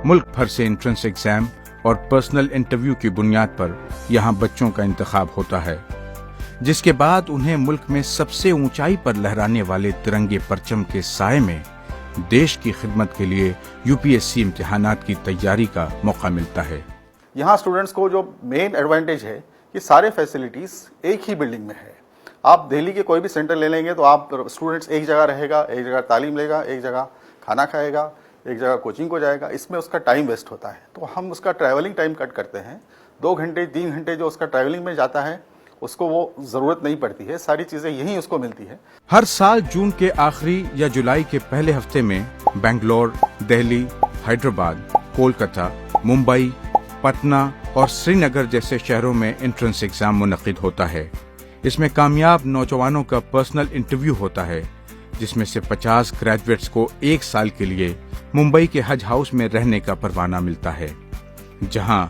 मुल्क भर से एंट्रेंस एग्जाम और पर्सनल इंटरव्यू की बुनियाद पर यहाँ बच्चों का इंतखाब होता है, जिसके बाद उन्हें मुल्क में सबसे ऊंचाई पर लहराने वाले तिरंगे परचम के साए में देश की खिदमत के लिए यूपीएससी इम्तिहानात की तैयारी का मौका मिलता है। यहाँ स्टूडेंट्स को जो मेन एडवांटेज है कि सारे फैसिलिटीज़ एक ही बिल्डिंग में है। आप दिल्ली के कोई भी सेंटर ले लेंगे तो आप स्टूडेंट्स एक जगह रहेगा, एक जगह तालीम लेगा, एक जगह खाना खाएगा, एक जगह कोचिंग को जाएगा। इसमें उसका टाइम वेस्ट होता है, तो हम उसका ट्रैवलिंग टाइम कट करते हैं। 2 घंटे 3 घंटे जो उसका ट्रैवलिंग में जाता है उसको वो ज़रूरत नहीं पड़ती है, सारी चीज़ें यहीं उसको मिलती है। हर साल जून के आखिरी या जुलाई के पहले हफ्ते में बेंगलोर, दिल्ली, हैदराबाद, कोलकाता, मुंबई, पटना और श्रीनगर जैसे शहरों में एंट्रेंस एग्जाम मुनक्किद होता है। इसमें कामयाब नौजवानों का पर्सनल इंटरव्यू होता है, जिसमें से 50 ग्रेजुएट्स को 1 साल के लिए मुंबई के हज हाउस में रहने का परवाना मिलता है, जहां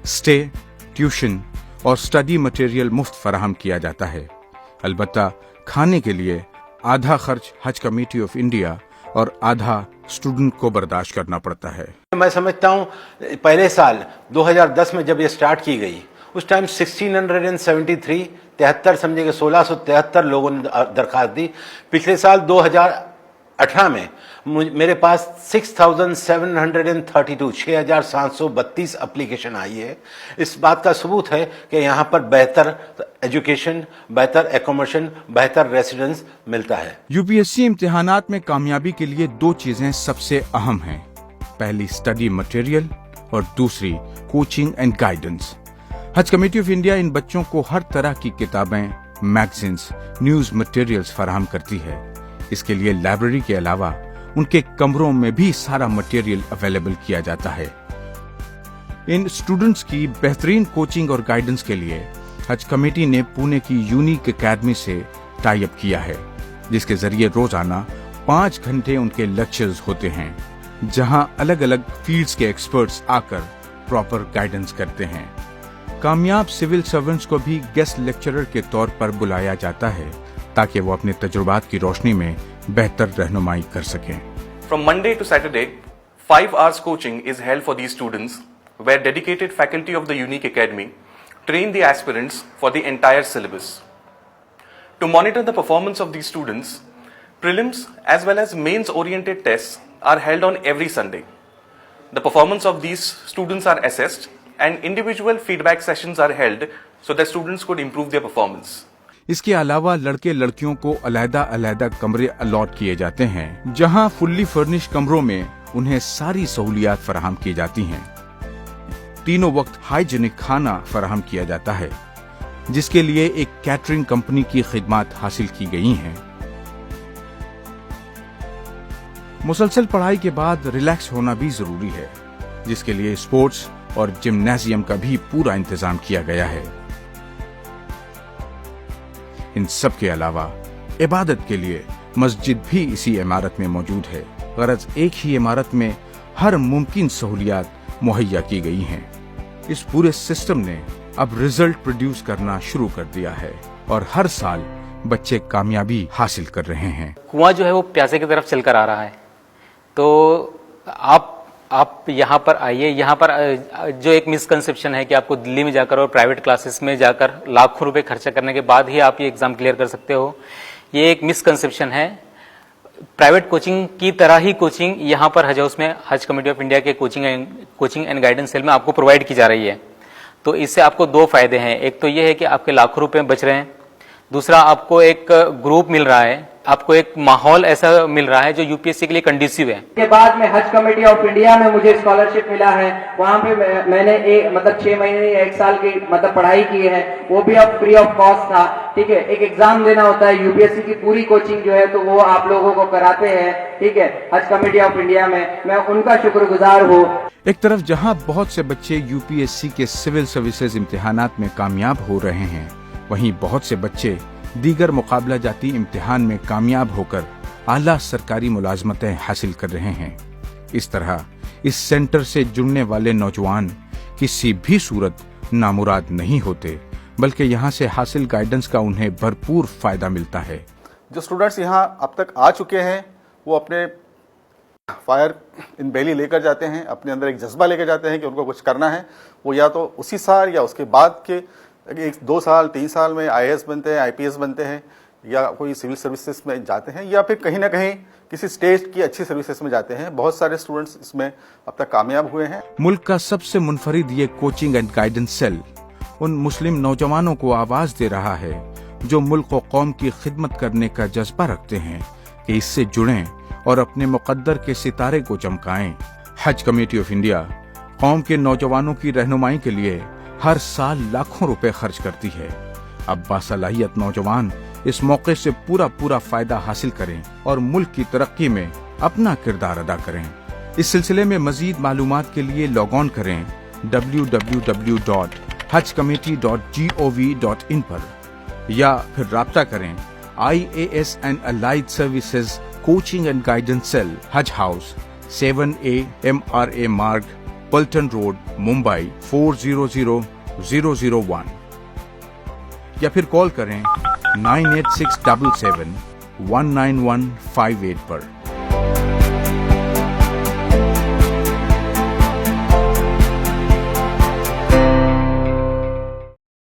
स्टे, ट्यूशन और स्टडी मटेरियल मुफ्त फराहम किया जाता है। अलबत्ता खाने के लिए आधा खर्च हज कमेटी ऑफ इंडिया और आधा स्टूडेंट को बर्दाश्त करना पड़ता है। मैं समझता हूँ पहले साल 2010 में जब ये स्टार्ट की गई उस टाइम 73 समझे कि 1673 लोगों ने दरखास्त दी। पिछले साल 2018 में मेरे पास 6,732 एप्लीकेशन आई है। इस बात का सबूत है कि यहाँ पर बेहतर एजुकेशन, बेहतर एकोमोडेशन, बेहतर रेसिडेंस मिलता है। यूपीएससी इम्तिहानात में कामयाबी के लिए 2 चीजें सबसे अहम हैं। पहली स्टडी मटेरियल और दूसरी कोचिंग एंड गाइडेंस। हज कमेटी ऑफ इंडिया इन बच्चों को हर तरह की किताबें, मैगजीन्स, न्यूज मटेरियल्स फराहम करती है। इसके लिए लाइब्रेरी के अलावा उनके कमरों में भी सारा मटेरियल अवेलेबल किया जाता है। इन स्टूडेंट्स की बेहतरीन कोचिंग और गाइडेंस के लिए हज कमेटी ने पुणे की यूनिक एकेडमी से टाई अप किया है, जिसके जरिए रोजाना 5 घंटे उनके लेक्चर्स होते हैं, जहां अलग अलग फील्ड्स के एक्सपर्ट्स आकर प्रॉपर गाइडेंस करते हैं। कामयाब सिविल सर्वेंट्स को भी गेस्ट लेक्चरर के तौर पर बुलाया जाता है, ताकि वो अपने तजुर्बात की रोशनी में बेहतर रहनुमाई कर सकें। From Monday to Saturday, 5 hours coaching is held for these students, where dedicated faculty of the Unique Academy train the aspirants for the entire syllabus. To monitor the performance of these students, prelims as well as mains-oriented tests are held on every Sunday. The performance of these students are assessed and individual feedback sessions are held so that students could improve their performance. इसके अलावा लड़के लड़कियों को अलग-अलग कमरे allot किए जाते हैं, जहां फुल्ली फर्निश कमरों में उन्हें सारी सहूलियात फराहम की जाती हैं। तीनों वक्त हाइजीनिक खाना फराहम किया जाता है, जिसके लिए एक कैटरिंग कंपनी की खिदमत हासिल की गई हैं। मुसलसल पढ़ाई के बाद रिलैक्स होना भी जरूरी है, जिसके लिए स्पोर्ट्स और जिम्नाजियम का भी पूरा इंतजाम किया गया है। इन सब के अलावा इबादत के लिए मस्जिद भी इसी इमारत में मौजूद है। गरज एक ही इमारत में हर मुमकिन सहूलियात मुहैया की गई हैं। इस पूरे सिस्टम ने अब रिजल्ट प्रोड्यूस करना शुरू कर दिया है और हर साल बच्चे कामयाबी हासिल कर रहे हैं। कुआं जो है वो प्यासे की तरफ चलकर आ रहा है, तो आप यहाँ पर आइए। यहाँ पर जो एक मिसकंसेप्शन है कि आपको दिल्ली में जाकर और प्राइवेट क्लासेस में जाकर लाखों रुपए खर्चा करने के बाद ही आप ये एग्जाम क्लियर कर सकते हो, ये एक मिसकंसेप्शन है। प्राइवेट कोचिंग की तरह ही कोचिंग यहाँ पर हज हाउस में हज कमेटी ऑफ इंडिया के कोचिंग एंड गाइडेंस सेल में आपको प्रोवाइड की जा रही है। तो इससे आपको 2 फायदे हैं। एक तो ये है कि आपके लाखों रुपए बच रहे हैं, दूसरा आपको एक ग्रुप मिल रहा है, आपको एक माहौल ऐसा मिल रहा है जो यूपीएससी के लिए कंडीसिव है। के बाद में हज कमेटी ऑफ इंडिया में मुझे स्कॉलरशिप मिला है, वहाँ पे मैंने 6 महीने या 1 साल की पढ़ाई की है, वो भी अब फ्री ऑफ कॉस्ट था। ठीक है, एक एग्जाम देना होता है, यूपीएससी की पूरी कोचिंग जो है तो वो आप लोगों को कराते हैं। ठीक है, हज कमेटी ऑफ इंडिया में मैं उनका शुक्रगुजार हूँ। एक तरफ जहां बहुत से बच्चे यूपीएससी के सिविल सर्विसेज इम्तिहानात में कामयाब हो रहे हैं, वहीं बहुत से बच्चे दीगर मुकाबला जाती इम्तिहान में कामयाब होकर आला सरकारी मुलाजमतें हासिल कर रहे हैं। इस तरह इस सेंटर से जुड़ने वाले नौजवान किसी भी सूरत नामुराद नहीं होते, बल्कि यहाँ से हासिल गाइडेंस का उन्हें भरपूर फायदा मिलता है। जो स्टूडेंट्स यहाँ अब तक आ चुके हैं वो अपने फायर इन बेली लेकर जाते हैं, अपने अंदर एक जज्बा लेकर जाते हैं कि उनको कुछ करना है, वो या तो उसी साल या उसके बाद के 1-2 साल 3 साल में IAS बनते हैं, IPS बनते हैं, या कोई सिविल सर्विसेज में जाते हैं, या फिर कहीं ना कहीं किसी स्टेट की अच्छी सर्विसेज में जाते हैं। बहुत सारे स्टूडेंट्स इसमें अब तक कामयाब हुए हैं। मुल्क का सबसे मुनफरिद ये कोचिंग एंड गाइडेंस सेल उन मुस्लिम नौजवानों को आवाज दे रहा है जो मुल्क और कौम की खिदमत करने का जज्बा रखते हैं कि इससे जुड़ें और अपने मुकद्दर के सितारे को चमकाएं। हज कमेटी ऑफ इंडिया कौम के नौजवानों की रहनुमाई के लिए हर साल लाखों रुपए खर्च करती है। अब बासलाहियत नौजवान इस मौके से पूरा फायदा हासिल करें और मुल्क की तरक्की में अपना किरदार अदा करें। इस सिलसिले में मजीद मालूमात के लिए लॉग ऑन करें www.hajcommittee.gov.in पर, या फिर राब्ता करें IAS and allied services coaching and guidance cell, Haj house, 7A MRA मार्ग, पल्टन रोड, मुंबई 400001, या फिर कॉल करें 9867719158 पर।